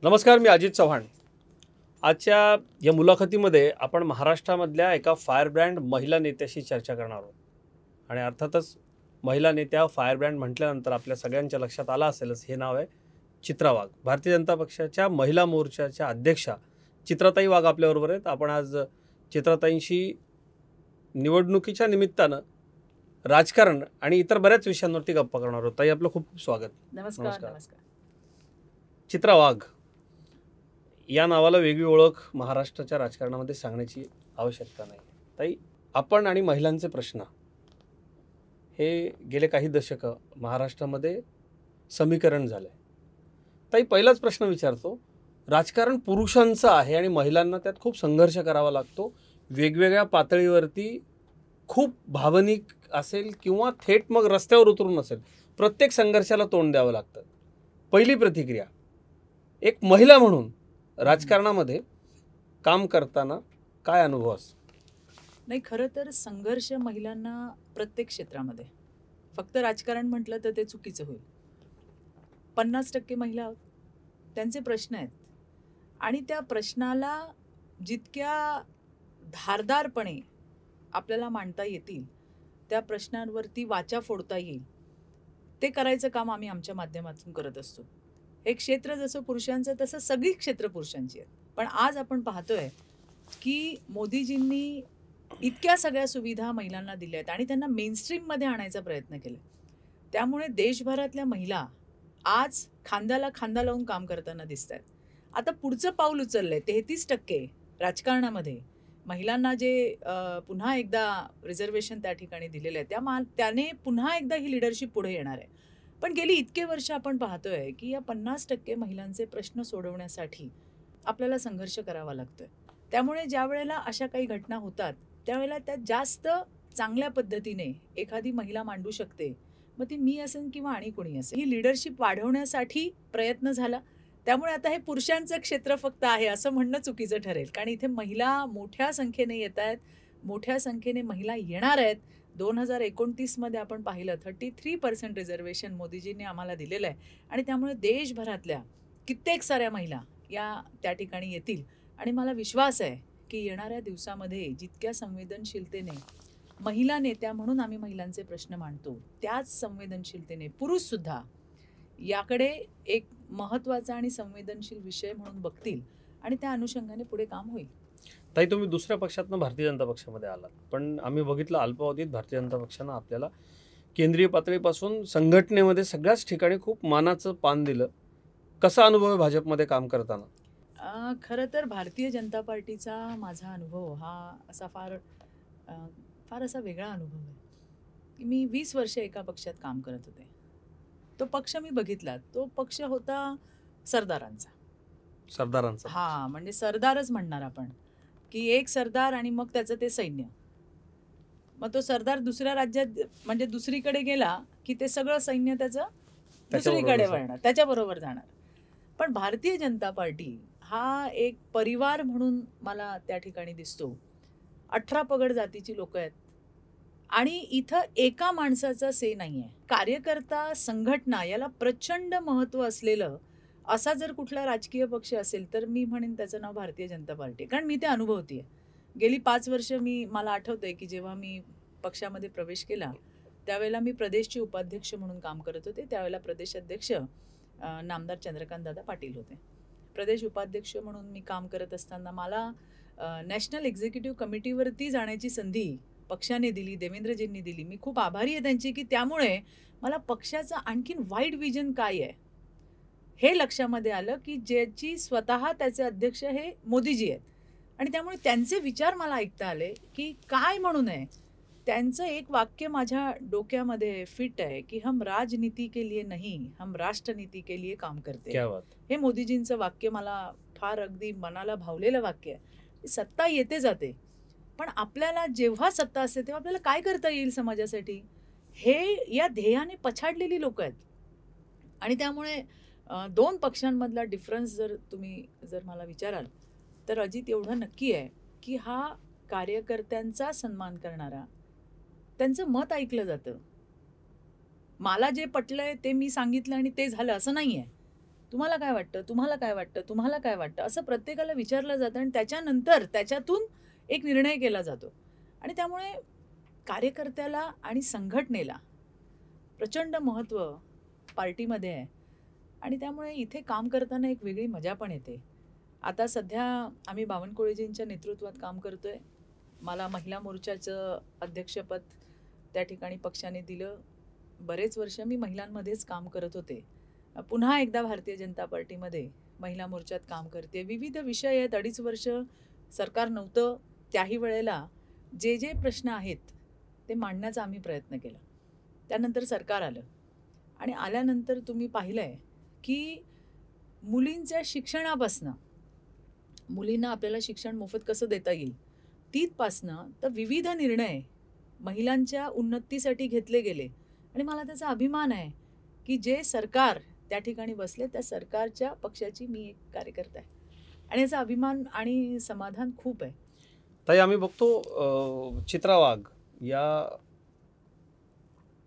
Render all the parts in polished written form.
नमस्कार, मी अजित चव्हाण. आजच्या या मुलाखतीमध्ये आपण महाराष्ट्रामधल्या एका फायर ब्रँड महिला नेत्याशी चर्चा करणार आहोत. आणि अर्थातच महिला नेत्या फायर ब्रँड म्हटल्यानंतर आपल्या सगळ्यांच्या लक्षात आलं असेलच, हे नाव आहे चित्रा वाघ. भारतीय जनता पक्षाच्या महिला मोर्चाच्या अध्यक्षा चित्राताई वाघ आपल्याबरोबर आहेत. आपण आज चित्राताईंशी निवडणुकीच्या निमित्तानं राजकारण आणि इतर बऱ्याच विषयांवरती गप्पा करणार आहोत. ताई, आपलं खूप खूप स्वागत. नमस्कार. चित्रा वाघ या नावाला वेगळी ओळख महाराष्ट्राच्या राजकारणामध्ये सांगण्याची आवश्यकता नाही. ताई, आपण आणि महिलांचे प्रश्न हे गेले काही दशकं महाराष्ट्रामध्ये समीकरण झालं आहे. ताई, पहिलाच प्रश्न विचारतो. राजकारण पुरुषांचं आहे आणि महिलांना त्यात खूप संघर्ष करावा लागतो. वेगवेगळ्या पातळीवरती खूप भावनिक असेल किंवा थेट मग रस्त्यावर उतरून असेल, प्रत्येक संघर्षाला तोंड द्यावं लागतं. पहिली प्रतिक्रिया, एक महिला म्हणून राजकारणामध्ये काम करताना काय अनुभव असतो? नाही, खरं तर संघर्ष महिलांना प्रत्येक क्षेत्रामध्ये, फक्त राजकारण म्हटलं तर ते चुकीचं होईल. 50% महिला आहोत, त्यांचे प्रश्न आहेत आणि त्या प्रश्नाला जितक्या धारदारपणे आपल्याला मांडता येतील, त्या प्रश्नांवरती वाचा फोडता येईल, ते करायचं काम आम्ही आमच्या माध्यमातून करत असतो. एक क्षेत्र जसं पुरुषांचं तसं सगळी क्षेत्र पुरुषांची आहेत. पण आज आपण पाहतोय की मोदीजींनी इतक्या सगळ्या सुविधा महिलांना दिल्या आहेत आणि त्यांना मेनस्ट्रीममध्ये आणायचा प्रयत्न केला. त्यामुळे देशभरातल्या महिला आज खांद्याला खांदा लावून काम करताना दिसत आहेत. आता पुढचं पाऊल उचललंय. 33% राजकारणामध्ये महिलांना जे पुन्हा एकदा रिझर्वेशन त्या ठिकाणी दिलेलं आहे, त्याने पुन्हा एकदा ही लिडरशिप पुढे येणार आहे. पण गेली इतके वर्ष आपण पाहतोय की या 50% महिलांचे प्रश्न सोडवण्यासाठी आपल्याला संघर्ष करावा लागतोय. त्यामुळे ज्या वेळेला अशा काही घटना होतात, त्यावेळेला त्या जास्त चांगल्या पद्धतीने एखादी महिला मांडू शकते. मग ती मी असेल किंवा आणि कोणी असेल, ही लिडरशिप वाढवण्यासाठी प्रयत्न झाला. त्यामुळे आता हे पुरुषांचं क्षेत्र फक्त आहे असं म्हणणं चुकीचं ठरेल, कारण इथे महिला मोठ्या संख्येने येत आहेत, मोठ्या संख्येने महिला येणार आहेत. 2029 आपण पाहिलं 33% रिझर्वेशन मोदीजींनी आम्हाला दिलेलं आहे आणि त्यामुळे देशभरातल्या कित्येक साऱ्या महिला या त्या ठिकाणी येतील. आणि मला विश्वास आहे की येणाऱ्या दिवसामध्ये जितक्या संवेदनशीलतेने महिला नेत्या म्हणून आम्ही महिलांचे प्रश्न मांडतो, त्याच संवेदनशीलतेने पुरुषसुद्धा याकडे एक महत्त्वाचा आणि संवेदनशील विषय म्हणून बघतील आणि त्या अनुषंगाने पुढे काम होईल. ताई, तुम्ही दुसऱ्या पक्षातनं भारतीय जनता पक्षामध्ये आलात, पण आम्ही बघितलं अल्पावधीत भारतीय जनता पक्षानं आपल्याला केंद्रीय पातळीपासून संघटनेमध्ये सगळ्याच ठिकाणी खूप मानाचं पान दिलं. कसा अनुभव आहे भाजपमध्ये काम करताना? खरं तर भारतीय जनता पार्टीचा माझा अनुभव हा असा फार असा वेगळा अनुभव आहे की मी 20 वर्ष एका पक्षात काम करत होते. तो पक्ष मी बघितला. तो पक्ष होता सरदारांचा. सरदारांचा? म्हणजे सरदारच म्हणणार आपण, की एक सरदार आणि मग त्याचं ते सैन्य. मग तो सरदार दुसऱ्या राज्यात म्हणजे दुसरीकडे गेला की ते सगळं सैन्य त्याचं दुसरीकडे वळणार, त्याच्याबरोबर जाणार. पण भारतीय जनता पार्टी हा एक परिवार म्हणून मला त्या ठिकाणी दिसतो. 18 पगड जातीची लोक आहेत आणि इथं एका माणसाचा से नाही आहे. कार्यकर्ता संघटना याला प्रचंड महत्त्व असलेलं असा जर कुठला राजकीय पक्ष असेल तर मी म्हणेन त्याचं नाव भारतीय जनता पार्टी. कारण मी ते अनुभवते आहे. गेली 5 वर्ष मला आठवतंय की जेव्हा मी पक्षामध्ये प्रवेश केला त्यावेळेला मी प्रदेशचे उपाध्यक्ष म्हणून काम करत होते. त्यावेळेला प्रदेश अध्यक्ष नामदार चंद्रकांत दादा पाटील होते. प्रदेश उपाध्यक्ष म्हणून मी काम करत असताना मला नॅशनल एक्झिक्युटिव्ह कमिटीवरती जाण्याची संधी पक्षाने दिली, देवेंद्रजींनी दिली. मी खूप आभारी आहे त्यांची की त्यामुळे मला पक्षाचं आणखीन वाईड विजन काय आहे हे लक्षामध्ये आलं की ज्याची स्वतः त्याचे अध्यक्ष हे मोदीजी आहेत आणि त्यामुळे त्यांचे विचार मला ऐकता आले की काय म्हणून आहे. त्यांचं एक वाक्य माझ्या डोक्यामध्ये फिट आहे की हम राजनीति के लिए नहीं, हम राष्ट्रनीति के लिए काम करते. क्या बात. हे मोदीजींचं वाक्य मला फार अगदी मनाला भावलेलं वाक्य आहे. सत्ता येते जाते, पण आपल्याला जेव्हा सत्ता असते तेव्हा आपल्याला काय करता येईल समाजासाठी, हे या ध्येयाने पछाडलेली लोक आहेत. आणि त्यामुळे 2 पक्षांमधला डिफरन्स तुम्ही मला विचाराल तर अजित एवढं नक्की आहे की हा कार्यकर्त्यांचा सन्मान करणारा, त्यांचं मत ऐकलं जातं. मला जे पटलंय ते मी सांगितलं आणि ते झालं असं नाहीये. तुम्हाला काय वाटतं, तुम्हाला काय वाटतं, तुम्हाला काय वाटतं, असं प्रत्येकाला विचारलं जातं आणि त्याच्यानंतर त्याच्यातून एक निर्णय केला जातो. आणि त्यामुळे कार्यकर्त्याला आणि संघटनेला प्रचंड महत्त्व पार्टीमध्ये आहे. आणि त्यामुळे इथे काम करताना एक वेगळी मजा पण येते. आता सध्या आम्ही बावनकुळेजींच्या नेतृत्वात काम करतोय. मला महिला मोर्चाचं अध्यक्षपद त्या ठिकाणी पक्षाने दिलं. बरेच वर्ष मी महिलांमध्येच काम करत होते. पुन्हा एकदा भारतीय जनता पार्टीमध्ये महिला मोर्चात काम करते. विविध विषय आहेत. 2.5 वर्ष सरकार नव्हतं. त्याही वेळेला जे जे प्रश्न आहेत ते मांडण्याचा आम्ही प्रयत्न केला. त्यानंतर सरकार आलं आणि आल्यानंतर तुम्ही पाहिलंय की मुलींच्या शिक्षणापासनं, मुलींना आपल्याला शिक्षण मोफत कसं देता येईल तिथपासनं तर विविध निर्णय महिलांच्या उन्नतीसाठी घेतले गेले. आणि मला त्याचा अभिमान आहे की जे सरकार त्या ठिकाणी बसले त्या सरकारच्या पक्षाची मी एक कार्यकर्ता आहे. आणि याचा अभिमान आणि समाधान खूप आहे. ताई, आम्ही बघतो चित्रा वाघ या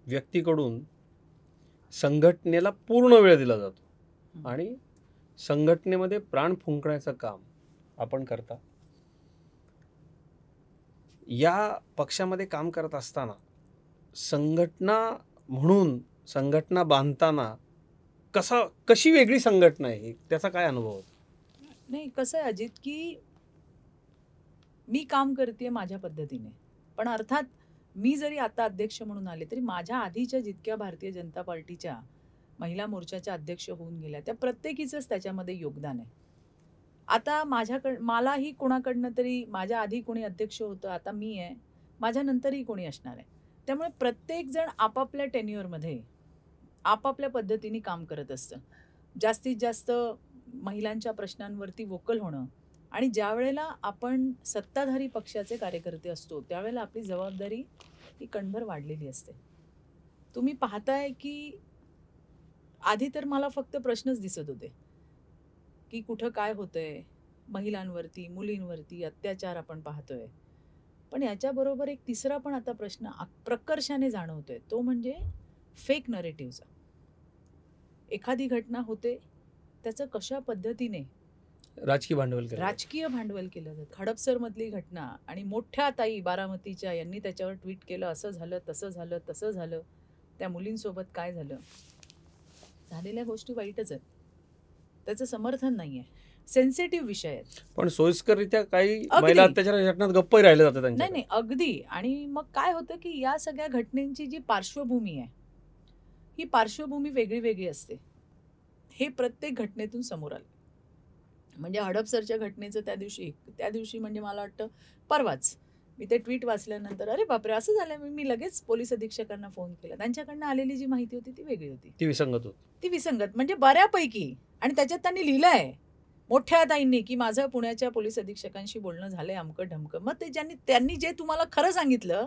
व्यक्तीकडून संघटनेला पूर्ण वेळ दिला जातो आणि संघटनेमध्ये प्राण फुंकण्याचं काम आपण करता. या पक्षामध्ये काम करत असताना संघटना म्हणून, संघटना बांधताना कशी वेगळी संघटना आहे, त्याचा काय अनुभव होता? नाही, कसं आहे अजित की मी काम करते माझ्या पद्धतीने, पण अर्थात मी जरी आता अध्यक्ष म्हणून आले तरी माझ्या आधीच्या जितक्या भारतीय जनता पार्टीच्या महिला मोर्चाच्या अध्यक्ष होऊन गेल्या त्या प्रत्येकीचंच त्याच्यामध्ये योगदान आहे. आता मलाही कोणाकडनं तरी, माझ्या आधी कोणी अध्यक्ष होतं, आता मी आहे, माझ्या नंतरही कोणी असणार आहे. त्यामुळे प्रत्येकजण आपापल्या टेन्युअरमध्ये आपापल्या पद्धतीने काम करत असतं. जास्तीत जास्त महिलांच्या प्रश्नांवरती वोकल होणं. आणि ज्या वेळेला आपण सत्ताधारी पक्षाचे कार्यकर्ते असतो त्यावेळेला आपली जबाबदारी ही कणभर वाढलेली असते. तुम्ही पाहताय की आधी तर मला फक्त प्रश्नच दिसत होते की कुठं काय होतंय, महिलांवरती, मुलींवरती अत्याचार आपण पाहतोय. पण याच्याबरोबर एक तिसरा पण आता प्रश्न प्रकर्षाने जाणवतोय, तो म्हणजे फेक नरेटिव्हचा. एखादी घटना होते त्याचं कशा पद्धतीने राजकीय भांडवल केलं जातं. हडपसरमधली घटना आणि मोठ्या ताई बारामतीच्या यांनी त्याच्यावर ट्विट केलं, असं झालं, तसं झालं, तसं झालं, त्या मुलींसोबत काय झालं. झालेल्या गोष्टी वाईटच आहेत, त्याचं समर्थन नाही आहे, सेन्सिटिव्ह विषय आहेत. पण सोयीस्कररित्या काही महिला अत्याचाराच्या घटनात गप्पही राहिले जातात त्यांच्या. नाही, अगदी. आणि मग काय होतं की या सगळ्या घटनेची जी पार्श्वभूमी आहे ही पार्श्वभूमी वेगळी वेगळी असते. हे प्रत्येक घटनेतून समोर आलं. म्हणजे हडपसरच्या घटनेचं त्या दिवशी म्हणजे मला वाटतं परवाच मी ते ट्विट वाचल्यानंतर अरे बापरे असं झालं, मी लगेच पोलीस अधीक्षकांना फोन केला. त्यांच्याकडनं आलेली जी माहिती होती ती वेगळी होती, ती विसंगत म्हणजे बऱ्यापैकी. आणि त्याच्यात त्यांनी लिहिलंय मोठ्या ताईंनी की माझं पुण्याच्या पोलीस अधीक्षकांशी बोलणं झालंय अमकं ढमकं. मग ते त्यांनी जे तुम्हाला खरं सांगितलं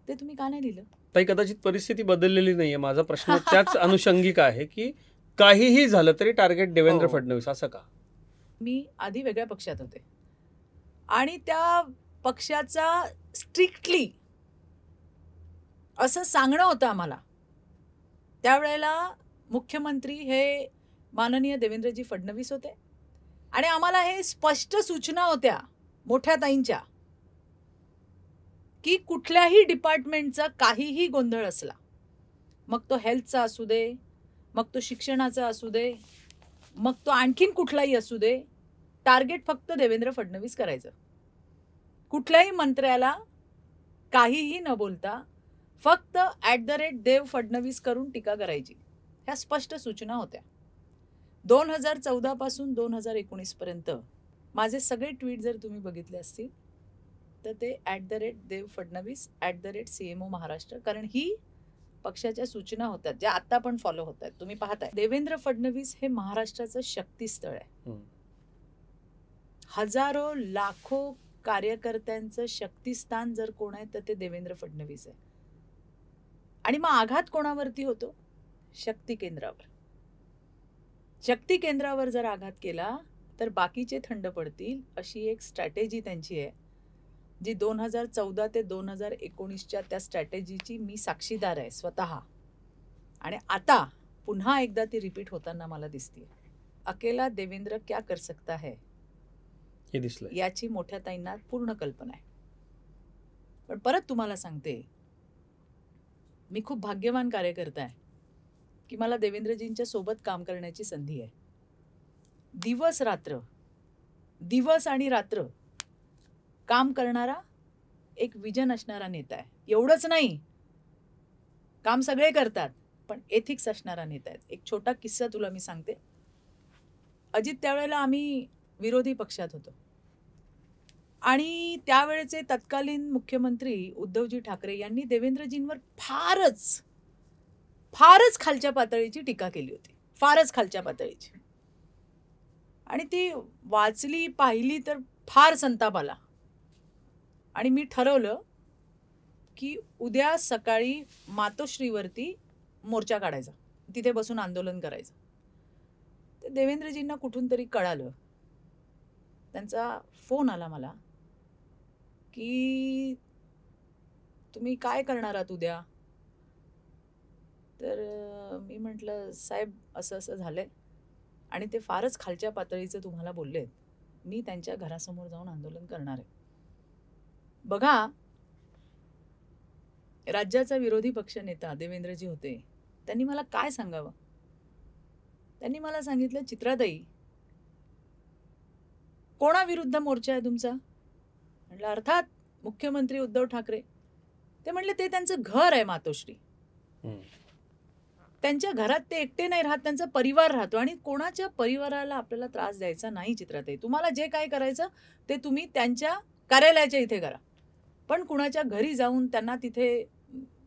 ते तुम्ही का नाही लिहिलं? ताई, कदाचित परिस्थिती बदललेली नाहीये. माझा प्रश्न त्याच अनुषंगिक आहे की काहीही झालं तरी टार्गेट देवेंद्र फडणवीस, असं का? मी आधी वेगळ्या पक्षात होते आणि त्या पक्षाचा स्ट्रिक्टली असं सांगणं होतं आम्हाला. त्यावेळेला मुख्यमंत्री हे माननीय देवेंद्रजी फडणवीस होते आणि आम्हाला हे स्पष्ट सूचना होत्या मोठ्या ताईंच्या की कुठल्याही डिपार्टमेंटचा काहीही गोंधळ असला, मग तो हेल्थचा असू दे, मग तो शिक्षणाचा असू दे, मग तो आणखीन कुठलाही असू दे, टार्गेट फक्त देवेंद्र फडणवीस करायचं. कुठल्याही मंत्र्याला काहीही न बोलता फक्त @देव फडणवीस करून टीका करायची. ह्या स्पष्ट सूचना होत्या. 2014 पासून 2019 पर्यंत माझे सगळे ट्विट जर तुम्ही बघितले असतील तर ते @देव फडणवीस @CMO महाराष्ट्र, कारण ही पक्षाच्या सूचना होत्या ज्या आता पण फॉलो होत आहेत. तुम्ही पाहताय देवेंद्र फडणवीस हे महाराष्ट्राचं शक्तीस्थळ आहे. हजारो लाखो कार्यकर्त्यांचं शक्तिस्थान जर कोण आहे तर ते देवेंद्र फडणवीस आहे. आणि मग आघात कोणावरती होतो? शक्ती केंद्रावर. शक्ती केंद्रावर जर आघात केला तर बाकीचे थंड पडतील अशी एक स्ट्रॅटेजी त्यांची आहे, जी 2014 ते 2019च्या त्या स्ट्रॅटेजीची मी साक्षीदार आहे स्वतः. आणि आता पुन्हा एकदा ती रिपीट होताना मला दिसते. अकेला देवेंद्र क्या कर सकता है हे दिसलंय. याची मोठ्या ताईंना पूर्ण कल्पना आहे. पण परत तुम्हाला सांगते, मी खूप भाग्यवान कार्यकर्ता आहे की मला देवेंद्रजींच्या सोबत काम करण्याची संधी आहे. दिवस आणि रात्र काम करणारा एक विजन असणारा नेता आहे. एवढंच नाही, काम सगळे करतात, पण एथिक्स असणारा नेता आहे. एक छोटा किस्सा तुला मी सांगते. अजित, त्यावेळेला आम्ही विरोधी पक्षात होतो आणि त्यावेळेचे तत्कालीन मुख्यमंत्री उद्धवजी ठाकरे यांनी देवेंद्रजींवर फारच खालच्या पातळीची टीका केली होती. फारच खालच्या पातळीची. आणि ती वाचली, पाहिली तर फार संताप आला. आणि मी ठरवलं की उद्या सकाळी मातोश्रीवरती मोर्चा काढायचा, तिथे बसून आंदोलन करायचं. तर देवेंद्रजींना कुठून तरी कळालं, त्यांचा फोन आला मला की तुम्ही काय करणार आहात उद्या. तर मी म्हटलं, साहेब असं असं झालंय आणि ते फारच खालच्या पातळीचं तुम्हाला बोललेत, मी त्यांच्या घरासमोर जाऊन आंदोलन करणार आहे. बघा, राज्याचा विरोधी पक्षनेता देवेंद्रजी होते, त्यांनी मला काय सांगावं. त्यांनी मला सांगितलं, चित्राताई कोणाविरुद्ध मोर्चा आहे तुमचा. म्हटलं, अर्थात मुख्यमंत्री उद्धव ठाकरे. ते म्हणले, ते त्यांचं घर आहे मातोश्री. त्यांच्या घरात ते एकटे नाही राहत, त्यांचा परिवार राहतो आणि कोणाच्या परिवाराला आपल्याला त्रास द्यायचा नाही. चित्राताई, तुम्हाला जे काय करायचं ते तुम्ही त्यांच्या कार्यालयाच्या इथे करा, पण कुणाच्या घरी जाऊन त्यांना तिथे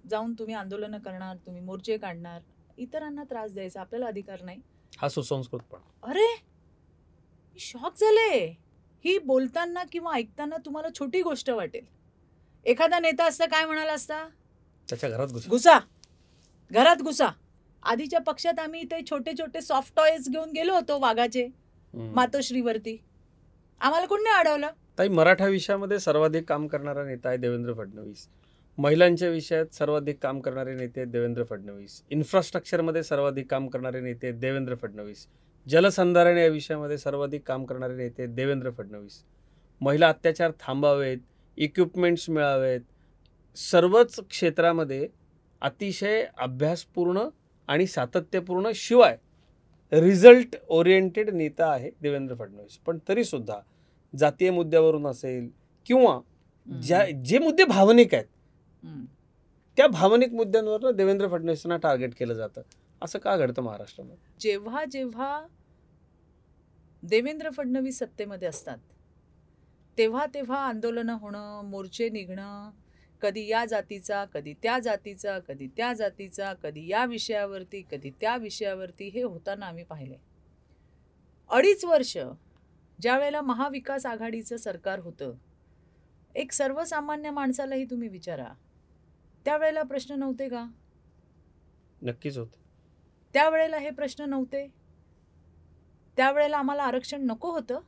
जाऊन तुम्ही आंदोलनं करणार, तुम्ही मोर्चे काढणार, इतरांना त्रास द्यायचा आपल्याला अधिकार नाही. हा सुसंस्कृतपणा. अरे, मी शॉक झाले. ही बोलताना किंवा ऐकताना तुम्हाला छोटी गोष्ट वाटेल. एखादा नेता असता काय म्हणाला असता, त्याच्या घरात घरात घुसा. आधीच्या पक्षात आम्ही इथे छोटे छोटे सॉफ्ट टॉयज घेऊन गेलो होतो वाघाचे मातोश्रीवरती, आम्हाला कोण नाही अडवलं. ताई, मराठा विषयामध्ये सर्वाधिक काम करणारा नेता आहे देवेंद्र फडणवीस. महिलांच्या विषयात सर्वाधिक काम करणारे नेते आहेत देवेंद्र फडणवीस. इन्फ्रास्ट्रक्चरमध्ये सर्वाधिक काम करणारे नेते आहेत देवेंद्र फडणवीस. जलसंधारण या विषयामध्ये सर्वाधिक काम करणारे नेते आहेत देवेंद्र फडणवीस. महिला अत्याचार थांबावेत, इक्विपमेंट्स मिळावेत, सर्वच क्षेत्रामध्ये अतिशय अभ्यासपूर्ण आणि सातत्यपूर्ण शिवाय रिझल्ट ओरिएंटेड नेता आहे देवेंद्र फडणवीस. पण तरीसुद्धा जातीय मुद्द्यावरून असेल किंवा जे मुद्दे भावनिक आहेत त्या भावनिक मुद्द्यांवर देवेंद्र फडणवीसांना टार्गेट केलं जातं. असं का घडतं महाराष्ट्रामध्ये? जेव्हा जेव्हा देवेंद्र फडणवीस सत्तेमध्ये असतात तेव्हा तेव्हा आंदोलनं होणं, मोर्चे निघणं, कधी या जातीचा, कधी त्या जातीचा, कधी त्या जातीचा, कधी या विषयावरती, कधी त्या विषयावरती, हे होताना आम्ही पाहिले. 2.5 वर्ष ज्या वेळेला महाविकास आघाडीचं सरकार होतं, एक सर्वसामान्य माणसालाही तुम्ही विचारा, त्यावेळेला प्रश्न नव्हते का? नक्कीच होते. त्यावेळेला हे प्रश्न नव्हते. त्यावेळेला आम्हाला आरक्षण नको होतं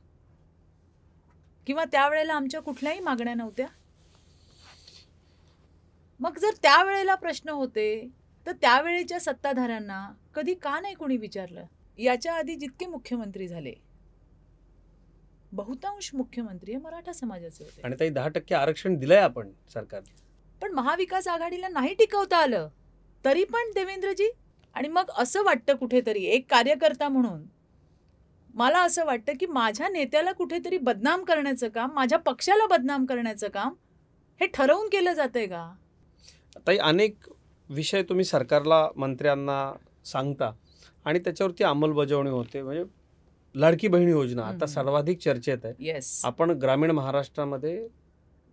किंवा त्यावेळेला आमच्या कुठल्याही मागण्या नव्हत्या. मग जर त्यावेळेला प्रश्न होते तर त्यावेळेच्या सत्ताधाऱ्यांना कधी का नाही कोणी विचारलं? याच्या आधी जितके मुख्यमंत्री झाले, बहुतांश मुख्यमंत्री हे मराठा समाजाचे होते. आणि ताई 10% आरक्षण दिलंय आपण सरकार, पण महाविकास आघाडीला नाही टिकवता आलं तरी पण देवेंद्रजी. आणि मग असं वाटतं कुठेतरी, एक कार्यकर्ता म्हणून मला असं वाटतं की माझ्या नेत्याला कुठेतरी बदनाम करण्याचं काम, माझ्या पक्षाला बदनाम करण्याचं काम हे ठरवून केलं जातंय का? ताई, अनेक विषय तुम्ही सरकारला, मंत्र्यांना सांगता आणि त्याच्यावरती अंमलबजावणी होते. म्हणजे लाडकी बहीण योजना आता सर्वाधिक चर्चेत आहे. येस, आपण ग्रामीण महाराष्ट्रामध्ये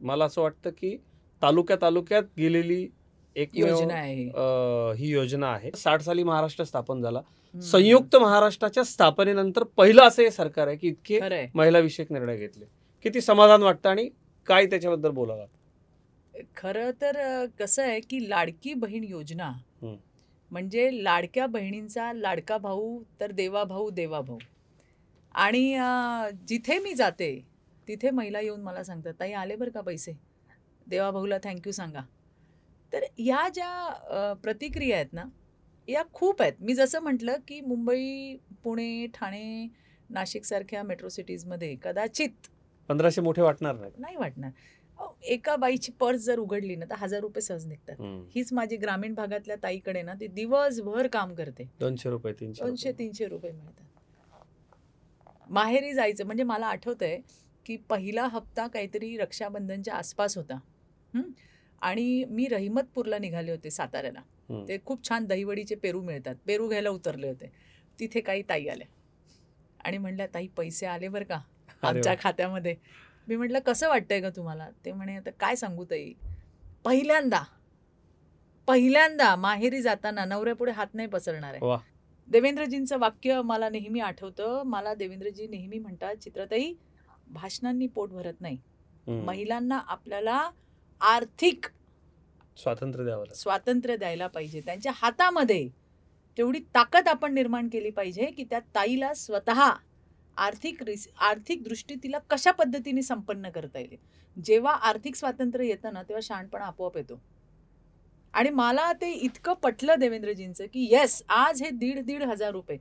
मला असं वाटतं की तालुक्यात गेलेली एक योजना आहे ही योजना आहे. 60 साली महाराष्ट्र स्थापन झाला. संयुक्त महाराष्ट्राच्या स्थापनेनंतर पहिलं असं हे सरकार आहे की इतके खरंय. महिला विषयक निर्णय घेतले. किती समाधान वाटतं आणि काय त्याच्याबद्दल बोलायला? खरं तर कसं आहे की लाडकी बहीण योजना म्हणजे लाडक्या बहिणींचा लाडका भाऊ तर देवा भाऊ. आणि जिथे मी जाते तिथे महिला येऊन मला सांगतात, ताई आले बरं का पैसे, देवा भाऊला थँक्यू सांगा. तर ह्या ज्या प्रतिक्रिया आहेत ना, या खूप आहेत. मी जसं म्हटलं की मुंबई, पुणे, ठाणे, नाशिकसारख्या मेट्रो सिटीजमध्ये कदाचित 1500 मोठे वाटणार नाही. नाही वाटणार. एका बाईची पर्स जर उघडली ना तर 1000 रुपये सहज निघतात. हीच माझी ग्रामीण भागातल्या ताईकडे ना ती दिवसभर काम करते. 200 रुपये 300 200-300 रुपये मिळतात. माहेरी जायचं म्हणजे मला आठवतंय की पहिला हप्ता काहीतरी रक्षाबंधनच्या आसपास होता. आणि मी रहिमतपूरला निघाले होते साताऱ्याला. ते खूप छान दहीवडीचे पेरू मिळतात. पेरू घ्यायला उतरले होते. तिथे काही ताई आल्या आणि म्हणल्या, ताई पैसे आले बरं का आमच्या खात्यामध्ये. मी म्हटलं कसं वाटतंय का तुम्हाला? ते म्हणे आता काय सांगू ताई, पहिल्यांदा माहेरी जाताना नवऱ्यापुढे हात नाही पसरणार आहे. देवेंद्रजींचं वाक्य मला नेहमी आठवतं. मला देवेंद्रजी नेहमी म्हणतात, चित्राताई भाषणांनी पोट भरत नाही. महिलांना आपल्याला आर्थिक स्वातंत्र्य द्यायला पाहिजे. त्यांच्या हातामध्ये तेवढी ताकद आपण निर्माण केली पाहिजे की त्या ताईला स्वतः आर्थिक दृष्टी तिला कशा पद्धतीने संपन्न करता येईल. जेव्हा आर्थिक स्वातंत्र्य येतं ना तेव्हा शहाणपणा आपोआप येतो. आणि मला ते इतकं पटलं देवेंद्रजींचं की येस, आज हे 1,500 रुपये.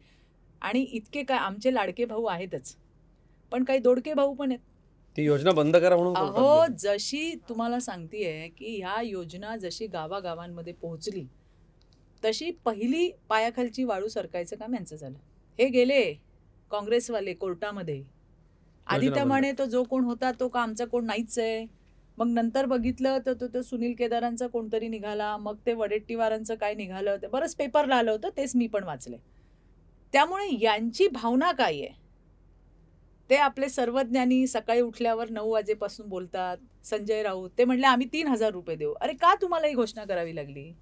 आणि इतके काय आमचे लाडके भाऊ आहेतच, पण काही दोडके भाऊ पण आहेत. ती योजना बंद करा म्हणून. अहो, जशी तुम्हाला सांगतेय की ह्या योजना जशी गावागावांमध्ये पोहोचली तशी पहिली पायाखालची वाळू सरकायचं काम यांचं झालं. हे गेले काँग्रेसवाले कोर्टामध्ये. आधी त्या म्हणे तो जो कोण होता तो का आमचा कोण नाहीच आहे. मग नंतर बघितलं तर तो सुनील केदारांचा कोणतरी निघाला. मग ते वडेट्टीवारांचं काय निघालं, ते बरंच पेपरला आलं होतं, तेच मी पण वाचले. त्यामुळे यांची भावना काय आहे ते आपले सर्वज्ञानी सकाळी उठल्यावर 9 वाजेपासून बोलतात. संजय राऊत ते म्हणले आम्ही 3,000 रुपये देऊ. अरे का तुम्हाला ही घोषणा करावी लागली?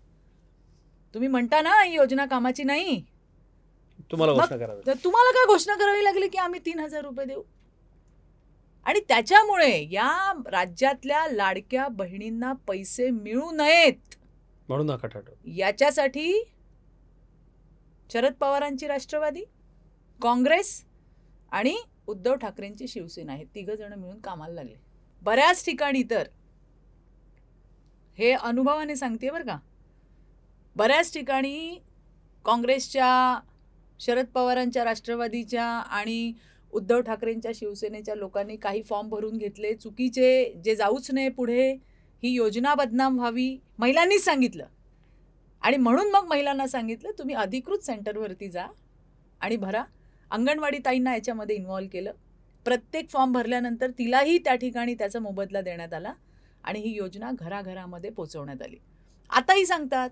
तुम्ही म्हणता ना ही योजना कामाची नाही, तुम्हाला काय घोषणा करावी लागली की आम्ही 3,000 रुपये देऊ? आणि त्याच्यामुळे या राज्यातल्या लाडक्या बहिणींना पैसे मिळू नयेत म्हणून याच्यासाठी शरद पवारांची राष्ट्रवादी, काँग्रेस आणि उद्धव ठाकरेंची शिवसेना हे 3 जण मिळून कामाला लागले. बऱ्याच ठिकाणी तर हे अनुभवाने सांगते बरं का, बऱ्याच ठिकाणी काँग्रेसच्या, शरद पवारांच्या राष्ट्रवादीच्या आणि उद्धव ठाकरेंच्या शिवसेनेच्या लोकांनी काही फॉर्म भरून घेतले चुकीचे, जे जाऊच नये पुढे, ही योजना बदनाम व्हावी, महिलांनीच सांगितलं. आणि म्हणून मग महिलांना सांगितलं तुम्ही अधिकृत सेंटरवरती जा आणि भरा. अंगणवाडी ताईंना याच्यामध्ये इन्व्हॉल्व केलं. प्रत्येक फॉर्म भरल्यानंतर तिलाही त्या ठिकाणी त्याचा मोबदला देण्यात आला आणि ही योजना घराघरामध्ये पोहोचवण्यात आली. आताही सांगतात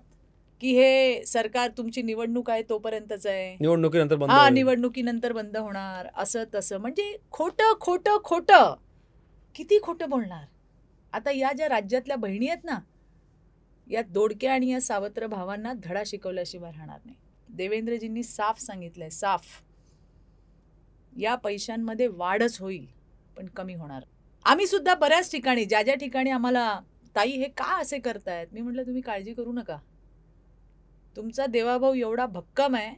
की हे सरकार तुमची निवडणूक आहे तोपर्यंतच आहे, निवडणुकीनंतर बंद होणार, असं तसं. म्हणजे खोटं खोटं खोटं, किती खोटं बोलणार. आता या ज्या राज्यातल्या बहिणी आहेत ना, या दोडक्या आणि या सावत्र भावांना धडा शिकवल्याशिवाय राहणार नाही. देवेंद्रजींनी साफ सांगितलंय, साफ, या पैशांमध्ये वाढच होईल पण कमी होणार. आम्ही सुद्धा बऱ्याच ठिकाणी ज्या ज्या ठिकाणी आम्हाला ताई हे का असे करतायत, मी म्हटलं तुम्ही काळजी करू नका, तुमचा देवाभाऊ एवढा भक्कम आहे,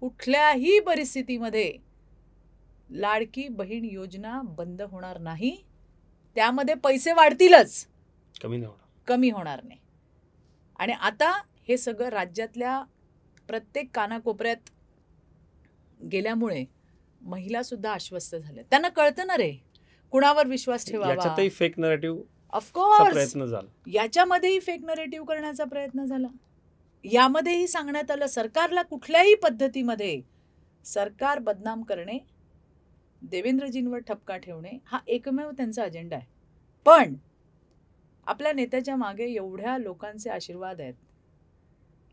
कुठल्याही परिस्थितीमध्ये लाडकी बहीण योजना बंद होणार नाही. त्यामध्ये पैसे वाढतीलच, कमी होणार नाही. आणि आता हे सगळं राज्यातल्या प्रत्येक कानाकोपऱ्यात गेल्यामुळे महिला सुद्धा आश्वस्त झाल्या. त्यांना कळतं ना रे कुणावर विश्वास ठेवावा. फेक नरेटिव्ह ऑफकोर्स प्रयत्न झाला, याच्यामध्येही फेक नरेटिव्ह करण्याचा प्रयत्न झाला. यामध्येही सांगण्यात आलं सरकारला कुठल्याही पद्धतीमध्ये सरकार बदनाम करणे, देवेंद्रजींवर ठपका ठेवणे हा एकमेव त्यांचा अजेंडा आहे. पण आपल्या नेत्याच्या मागे एवढ्या लोकांचे आशीर्वाद आहेत,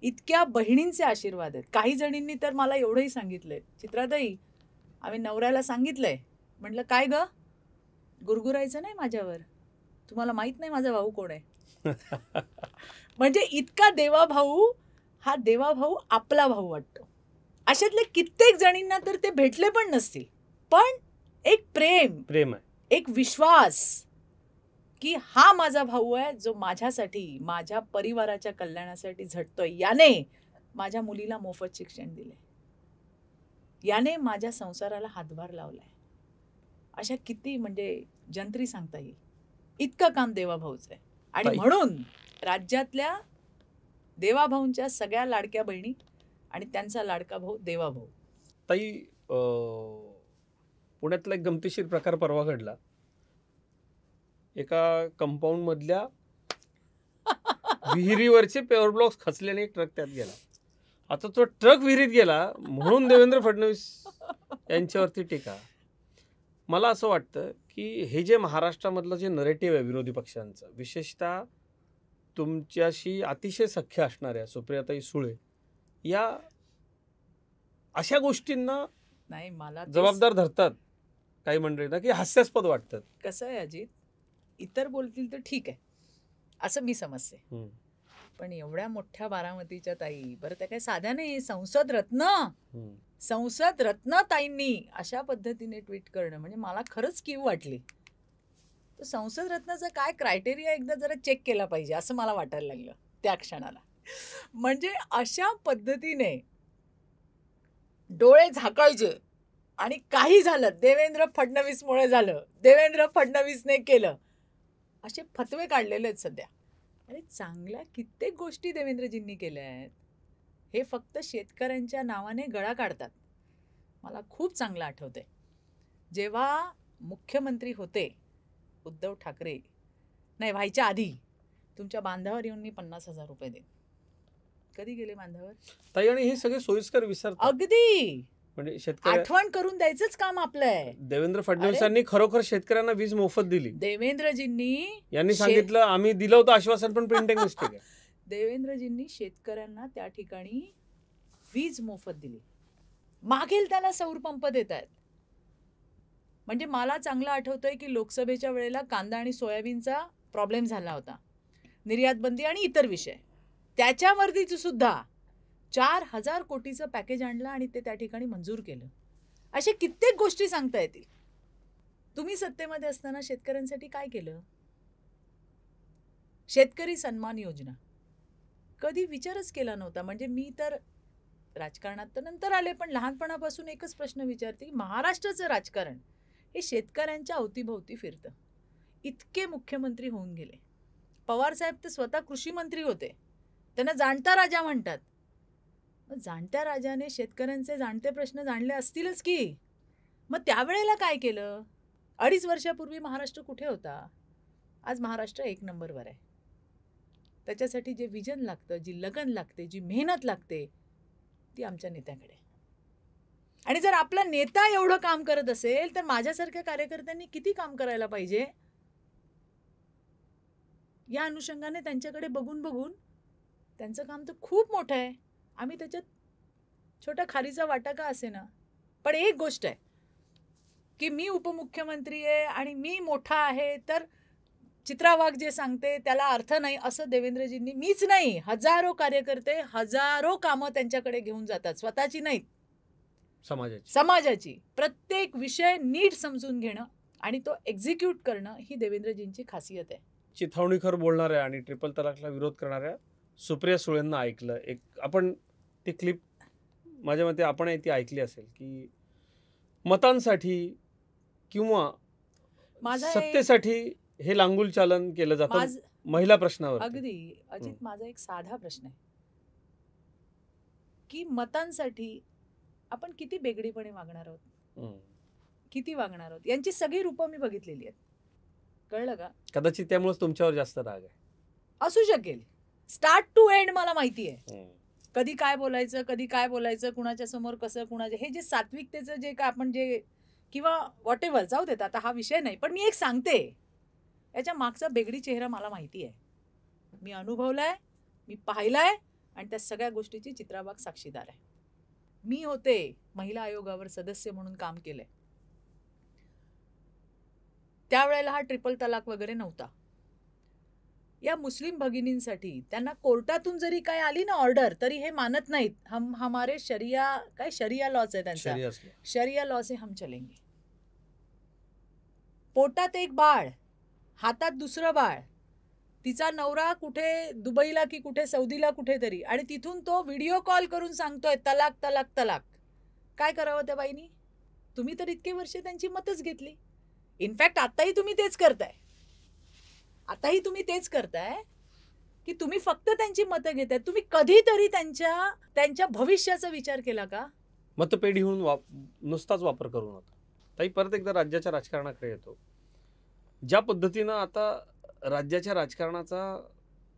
इतक्या बहिणींचे आशीर्वाद आहेत. काही जणींनी तर मला एवढंही सांगितलंय, चित्राताई आम्ही नवऱ्याला सांगितलंय, म्हटलं काय ग, गुरगुरायचं नाही माझ्यावर, तुम्हाला माहित नाही माझा भाऊ कोण आहे. म्हणजे इतका देवाभाऊ, हा देवाभाऊ आपला भाऊ वाटतो. अशातले कित्येक जणींना तर ते भेटले पण नसतील, पण एक प्रेम आहे, एक विश्वास की हा माझा भाऊ आहे जो माझ्यासाठी, माझ्या परिवाराच्या कल्याणासाठी झटतोय. याने माझ्या मुलीला मोफत शिक्षण दिले, याने माझ्या संसाराला हातभार लावलाय. अशा किती म्हणजे जंत्री सांगता येईल, इतकं काम देवाभाऊचं आहे. आणि म्हणून राज्यातल्या देवाभाऊंच्या सगळ्या लाडक्या बहिणी आणि त्यांचा लाडका भाऊ देवाभाऊ. ताई, पुण्यातला एक गमतीशीर प्रकार परवा घडला. एका कंपाऊंड मधल्या विहिरीवरचे पेवर ब्लॉक्स खचल्याने एक ट्रक त्यात गेला. आता तो ट्रक विहिरीत गेला म्हणून देवेंद्र फडणवीस यांच्यावरती टीका. मला असं वाटतं की हे जे महाराष्ट्रामधलं जे नरेटिव्ह आहे विरोधी पक्षांचं, विशेषतः तुमच्याशी अतिशय सख्य असणाऱ्या सुप्रियाताई सुळे या अशा गोष्टींना नाही, मला जबाबदार धरतात काही मंडळींना, की हास्यास्पद वाटतात. कसं आहे अजित, इतर बोलतील तर ठीक आहे असं मी समजते, पण एवढ्या मोठ्या बारामतीच्या ताई, बरं त्या काही साध्या नाही, संसद रत्न ताईंनी अशा पद्धतीने ट्विट करणं म्हणजे मला खरंच कीव वाटली. तर संसद रत्नाचा काय क्रायटेरिया एकदा जरा चेक केला पाहिजे असं मला वाटायला लागलं त्या क्षणाला. म्हणजे अशा पद्धतीने डोळे झाकायचे आणि काही झालं देवेंद्र फडणवीसमुळे झालं, देवेंद्र फडणवीसने केलं, असे फतवे काढलेले आहेत सध्या. आणि चांगल्या कित्येक गोष्टी देवेंद्रजींनी केल्या आहेत. हे फक्त शेतकऱ्यांच्या नावाने गळा काढतात. मला खूप चांगलं आठवतंय जेव्हा मुख्यमंत्री होते उद्धव ठाकरे, नाही व्हायच्या आधी, तुमच्या बांधावर येऊन मी 50,000 रुपये देईन. कधी गेले बांधावर ताई? आणि हे सगळे सोयीस्कर विसरतात. अगदी म्हणजे शेतकरी आठवण करून द्यायचंच काम आपलं आहे. देवेंद्र फडणवीसांनी खरोखर शेतकऱ्यांना वीज मोफत दिली. देवेंद्रजींनी यांनी सांगितलं आम्ही दिलं होतं आश्वासन, पण प्रिंटिंग मिस्टेक आहे. देवेंद्रजींनी शेतकऱ्यांना त्या ठिकाणी वीज मोफत दिली. मागेल त्याला सौर पंप देत आहेत. म्हणजे मला चांगलं आठवतंय की लोकसभेच्या वेळेला कांदा आणि सोयाबीनचा प्रॉब्लेम झाला होता, निर्यात बंदी आणि इतर विषय, त्याच्यावरतीच सुद्धा 4,000 कोटीचं पॅकेज आणलं आणि ते त्या ठिकाणी मंजूर केलं. अशा कित्येक गोष्टी सांगता येतील. तुम्ही सत्तेमध्ये असताना शेतकऱ्यांसाठी काय केलं? शेतकरी सन्मान योजना कधी विचारच केला नव्हता. म्हणजे मी तर राजकारणात तर नंतर आले, पण लहानपणापासून एकच प्रश्न विचारते, महाराष्ट्राचं राजकारण हे शेतकऱ्यांच्या अवतीभोवती फिरतं. इतके मुख्यमंत्री होऊन गेले. पवार साहेब तर स्वतः कृषी मंत्री होते, त्यांना जाणता राजा म्हणतात. जाणत्या राजाने शेतकऱ्यांचे जाणते प्रश्न जाणले असतीलच की. मग त्यावेळेला काय केलं? 2.5 वर्षापूर्वी महाराष्ट्र कुठे होता? आज महाराष्ट्र 1 नंबरवर आहे. त्याच्यासाठी जे विजन लागतं, जी लगन लागते, जी मेहनत लागते, ती आमच्या नेत्याकडे. आणि जर आपला नेता एवढं काम करत असेल तर माझ्यासारख्या कार्यकर्त्यांनी किती काम करायला पाहिजे? या अनुषंगाने त्यांच्याकडे बघून बघून त्यांचं काम तर खूप मोठं आहे. आम्ही त्याच्यात छोटा खारीचा वाटा का असे ना. पण एक गोष्ट आहे की मी उपमुख्यमंत्री आहे आणि मी मोठा आहे, तर चित्रा वाघ जे सांगते त्याला अर्थ नाही असं देवेंद्रजींनी, मीच नाही, हजारो कार्यकर्ते हजारो कामं त्यांच्याकडे घेऊन जातात, स्वतःची नाहीत, समाजाची. प्रत्येक विषय नीट समजून घेणं आणि तो एक्झिक्यूट करणं ही देवेंद्रजींची खासियत आहे. चिथावणीखोर बोलणाऱ्या आणि ट्रिपल तलाकला विरोध करणाऱ्या सुप्रिया सुळेंना ऐकलं. एक आपण ती क्लिप माझ्या मते आपणही ती ऐकली असेल की मतांसाठी किंवा सत्तेसाठी हे लांगुल चालन केलं जातं महिला प्रश्नावर. अगदी अजित, माझा एक साधा प्रश्न आहे की मतांसाठी आपण किती बेगडीपणे वागणार आहोत, किती वागणार आहोत? यांची सगळी रूपं मी बघितलेली आहेत. कळलं का? कदाचित त्यामुळेच तुमच्यावर जास्त राग आहे. असू शकेल. स्टार्ट टू एंड मला माहिती आहे कधी काय बोलायचं, कधी काय बोलायचं, कुणाच्या समोर कसं, कुणाच्या, हे जे सात्विकतेचं जे काय आपण जे किंवा व्हॉट एव्हर, जाऊ देत, आता हा विषय नाही. पण मी एक सांगते, याच्या मागचा बेगडी चेहरा मला माहिती आहे. मी अनुभवलाय, मी पाहिलाय आणि त्या सगळ्या गोष्टीची चित्राबाग साक्षीदार आहे. मी होते महिला आयोगावर सदस्य म्हणून काम केलंय. त्यावेळेला हा ट्रिपल तलाक वगैरे नव्हता. या मुस्लिम भगिनींसाठी त्यांना कोर्टातून जरी काय आली ना ऑर्डर, तरी हे मानत नाहीत. हम हमारे शरिया लॉच आहे त्यांचा, शरिया लॉ से हम चलेंगे. पोटात एक बाळ, हातात दुसरं बाळ, तिचा नवरा कुठे दुबईला की कुठे सौदीला कुठेतरी, आणि तिथून तो व्हिडिओ कॉल करून सांगतोय तलाक तलाक तलाक. काय करावं त्या बाईनी? तुम्ही तर इतके वर्ष त्यांची मतच घेतली. इनफॅक्ट आताही तुम्ही तेच करताय. की की तुम्ही फक्त त्यांची मतं घेताय. तुम्ही कधीतरी त्यांच्या भविष्याचा विचार केला का? मतपेढीहून नुसताच वापर करू नका. ताई, परत एकदा राज्याच्या राजकारणाकडे येतो. ज्या पद्धतीनं आता राज्याच्या राजकारणाचा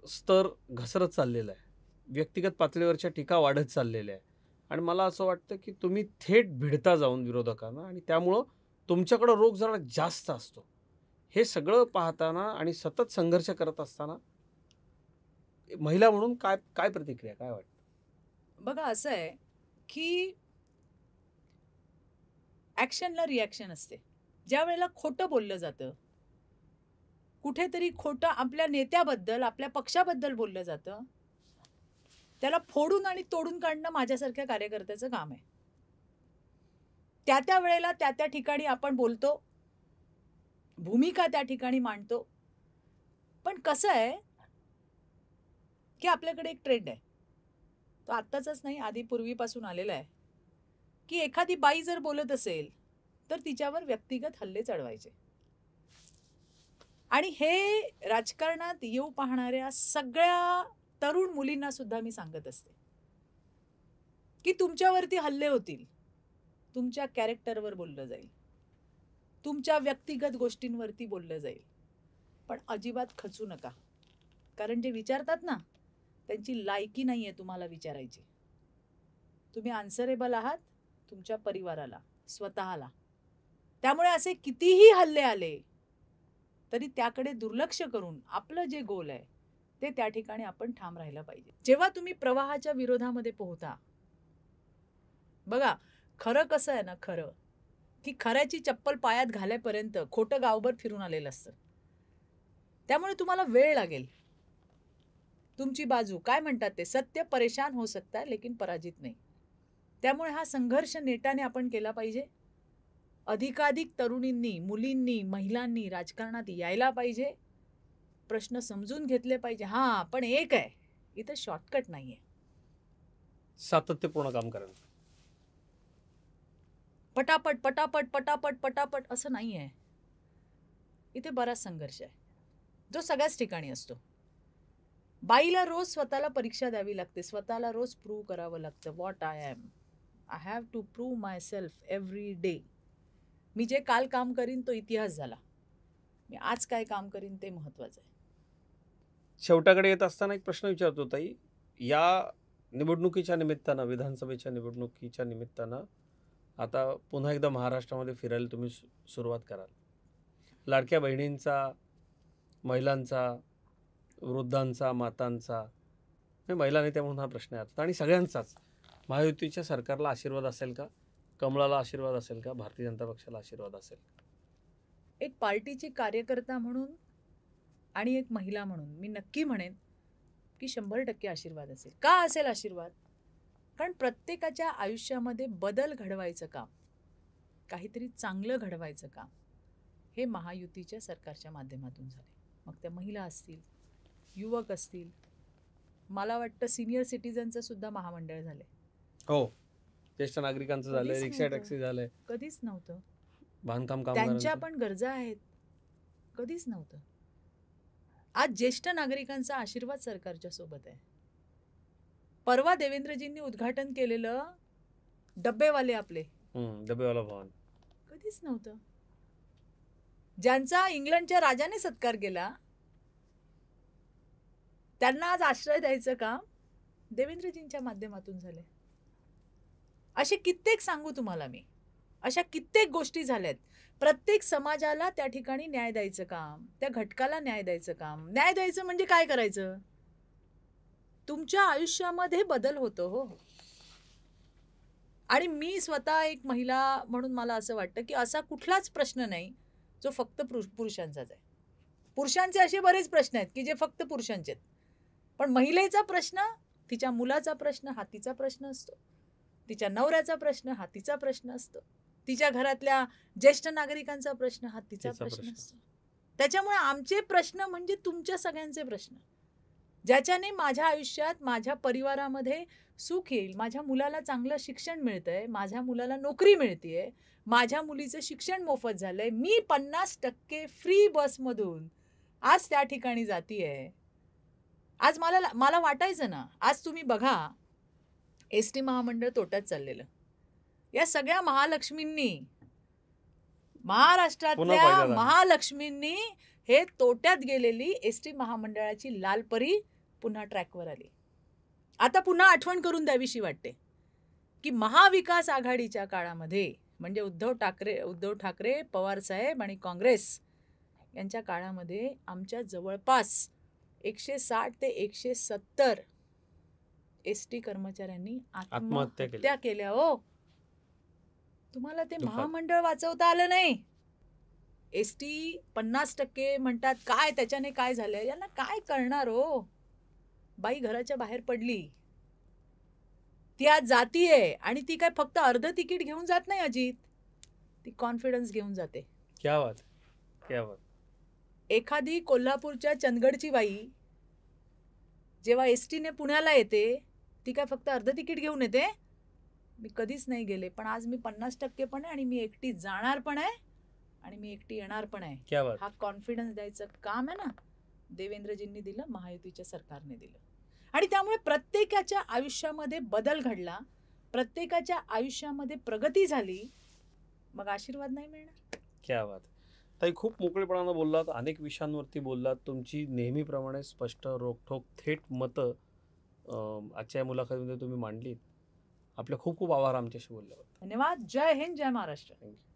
स्तर घसरत चाललेला आहे, व्यक्तिगत पातळीवरच्या टीका वाढत चाललेल्या आहे आणि मला असं वाटतं की तुम्ही थेट भिडता जाऊन विरोधकांना आणि त्यामुळं तुमच्याकडं रोख जरा जास्त असतो. हे सगळं पाहताना आणि सतत संघर्ष करत असताना महिला म्हणून काय काय प्रतिक्रिया, काय वाटतं? बघा, असं आहे की ॲक्शनला रिॲक्शन असते. ज्या वेळेला खोटं बोललं जातं, कुठेतरी खोटं आपल्या नेत्याबद्दल, आपल्या पक्षाबद्दल बोललं जातं, त्याला फोडून आणि तोडून काढणं माझ्यासारख्या कार्यकर्त्याचं काम आहे. त्या वेळेला त्या ठिकाणी आपण बोलतो, भूमिका त्या ठिकाणी मांडतो. पण कसं आहे की आपल्याकडे एक ट्रेंड आहे, तो आत्ताचाच नाही, आधी पूर्वीपासून आलेला आहे, की एखादी बाई जर बोलत असेल तर तिच्यावर व्यक्तिगत हल्ले चढवायचे. आणि हे राजकारणात येऊ पाहणाऱ्या सगळ्या तरुण मुलींना सुद्धा मी सांगत असते की तुमच्यावरती हल्ले होतील, तुमच्या कॅरेक्टरवर बोललं जाईल, तुमच्या व्यक्तिगत गोष्टींवरती बोललं जाईल, पण अजिबात खचू नका. कारण जे विचारतात ना, त्यांची लायकी नाही आहे तुम्हाला विचारायची. तुम्ही आन्सरेबल आहात तुमच्या परिवाराला, स्वतःला. त्यामुळे असे कितीही हल्ले आले तरी त्याकडे दुर्लक्ष करून आपलं जे गोल आहे ते त्या ठिकाणी आपण ठाम राहायला पाहिजे. जेव्हा तुम्ही प्रवाहाच्या विरोधामध्ये पोहता, बघा खरं कसं आहे ना, खरं की खऱ्याची चप्पल पायात घालेपर्यंत खोटं गावभर फिरून आलेलं असतं. त्यामुळे तुम्हाला वेळ लागेल. तुमची बाजू काय म्हणतात ते, सत्य परेशान हो सकता है लेकिन पराजित नाही. त्यामुळे हा संघर्ष नेटाने आपण केला पाहिजे. अधिकाधिक तरुणींनी, मुलींनी, महिलांनी राजकारणात यायला पाहिजे. प्रश्न समजून घेतले पाहिजे. हां, पण एक आहे, इथं शॉर्टकट नाही आहे. सातत्यपूर्ण काम करा. पटापट पटापट पटापट पटापट असं नाही आहे. इथे बराच संघर्ष आहे, जो सगळ्याच ठिकाणी असतो. बाईला रोज स्वतःला परीक्षा द्यावी लागते, स्वतःला रोज प्रूव्ह करावं लागतं. What I am, I have to prove myself every day. मी जे काल काम करीन तो इतिहास झाला, मी आज काय काम करीन ते महत्त्वाचं आहे. शेवटाकडे येत असताना एक प्रश्न विचारतो ताई. या निवडणुकीच्या निमित्तानं, विधानसभेच्या निवडणुकीच्या निमित्तानं आता पुन्हा एकदा महाराष्ट्रामध्ये फिरायला तुम्ही सुरुवात कराल. लाडक्या बहिणींचा, महिलांचा, वृद्धांचा, मातांचा, महिला नेत्या म्हणून हा प्रश्न आहे आणि सगळ्यांचाच, महायुतीच्या सरकारला आशीर्वाद असेल का, कमळाला आशीर्वाद असेल का, भारतीय जनता पक्षाला आशीर्वाद असेल? एक पार्टीची कार्यकर्ता म्हणून आणि एक महिला म्हणून मी नक्की म्हणेन की 100% आशीर्वाद असेल. का असेल आशीर्वाद? कारण प्रत्येकाच्या आयुष्यामध्ये बदल घडवायचं काम, काहीतरी चांगलं घडवायचं काम हे महायुतीच्या सरकारच्या माध्यमातून झाले. मग त्या महिला असतील, युवक असतील, मला वाटतं सिनियर सिटीजनचं सुद्धा महामंडळ झाले. हो, ज्येष्ठ नागरिकांचं झालंय, रिक्षा टॅक्सी झालंय, कधीच नव्हतं. बांधकाम त्यांच्या पण गरजा आहेत, कधीच नव्हतं. आज ज्येष्ठ नागरिकांचा आशीर्वाद सरकारच्या सोबत आहे. परवा देवेंद्रजींनी उद्घाटन केलेलं डब्बेवाले आपले, डबेवाला भवन, कधीच नव्हतं. ज्यांचा इंग्लंडच्या राजाने सत्कार केला त्यांना आज आश्रय द्यायचं काम देवेंद्रजींच्या माध्यमातून झाले. असे कित्येक सांगू तुम्हाला मी, अशा कित्येक गोष्टी झाल्यात. प्रत्येक समाजाला त्या ठिकाणी न्याय द्यायचं काम, त्या घटकाला न्याय द्यायचं काम. न्याय द्यायचं म्हणजे काय करायचं? तुमच्या आयुष्यामध्ये बदल होतो. हो, आणि मी स्वतः एक महिला म्हणून मला असं वाटतं की असा कुठलाच प्रश्न नाही जो फक्त पुरुषांचाच आहे. पुरुषांचे असे बरेच प्रश्न आहेत की जे फक्त पुरुषांचे आहेत, पण महिलेचा प्रश्न, तिच्या मुलाचा प्रश्न हा तिचा प्रश्न असतो, तिच्या नवऱ्याचा प्रश्न हा तिचा प्रश्न असतो, तिच्या घरातल्या ज्येष्ठ नागरिकांचा प्रश्न हा तिचा प्रश्न असतो. त्याच्यामुळे आमचे प्रश्न म्हणजे तुमच्या सगळ्यांचे प्रश्न, ज्याच्याने माझ्या आयुष्यात, माझ्या परिवारामध्ये सुख येईल. माझ्या मुलाला चांगलं शिक्षण मिळतंय, माझ्या मुलाला नोकरी मिळतेय, माझ्या मुलीचं शिक्षण मोफत झालंय, मी 50% फ्री बसमधून आज त्या ठिकाणी जातीये आज मला वाटायचं ना, आज तुम्ही बघा एस टी महामंडळ तोट्यात चाललेलं. या सगळ्या महालक्ष्मींनी, पुन्हा महाराष्ट्रातल्या पहिल्याला आली. महालक्ष्मींनी हे तोट्यात गेलेली एस टी महामंडळाची लाल परी पुन्हा ट्रॅकवर आली. आता पुन्हा आठवण करून द्यावीशी वाटते की महाविकास आघाडीच्या काळामध्ये, म्हणजे उद्धव ठाकरे, पवारसाहेब आणि काँग्रेस यांच्या काळामध्ये आमच्या जवळपास 160 ते 170 एस टी कर्मचाऱ्यांनी आत्महत्या केल्या. हो, तुम्हाला ते दुःखात. महामंडळ वाचवता आलं नाही. एस टी 50% म्हणतात, काय त्याच्याने काय झालं, यांना काय कळणार हो. बाई घराच्या बाहेर पडली, ती आज जातीये आणि ती काय फक्त अर्ध तिकीट घेऊन जात नाही अजित, ती कॉन्फिडन्स घेऊन जाते. क्या बात, क्या बात. एखादी कोल्हापूरच्या चंदगडची बाई जेव्हा एस टीने पुण्याला येते, ती काय फक्त अर्ध तिकीट घेऊन येते. मी कधीच नाही गेले, पण आज मी 50% पण आहे आणि मी एकटी जाणार पण आहे आणि मी एकटी येणार पण आहे. क्या बात. हा कॉन्फिडन्स द्यायचं काम आहे ना, देवेंद्रजींनी दिलं, महायुतीच्या सरकारने दिलं. आणि त्यामुळे प्रत्येकाच्या आयुष्यामध्ये बदल घडला, प्रत्येकाच्या आयुष्यामध्ये प्रगती झाली. मग आशीर्वाद नाही मिळणार? क्या बात. ताई, खूप मोकळेपणानं बोललात, अनेक विषयांवरती बोललात. तुमची नेहमीप्रमाणे स्पष्ट, रोखठोक, थेट मतं आजच्या मुलाखतीमध्ये तुम्ही मांडलीत. आपले खूप खूप आभार आमच्याशी बोलल्याबद्दल. धन्यवाद. जय हिंद, जय महाराष्ट्र. थँक्यू.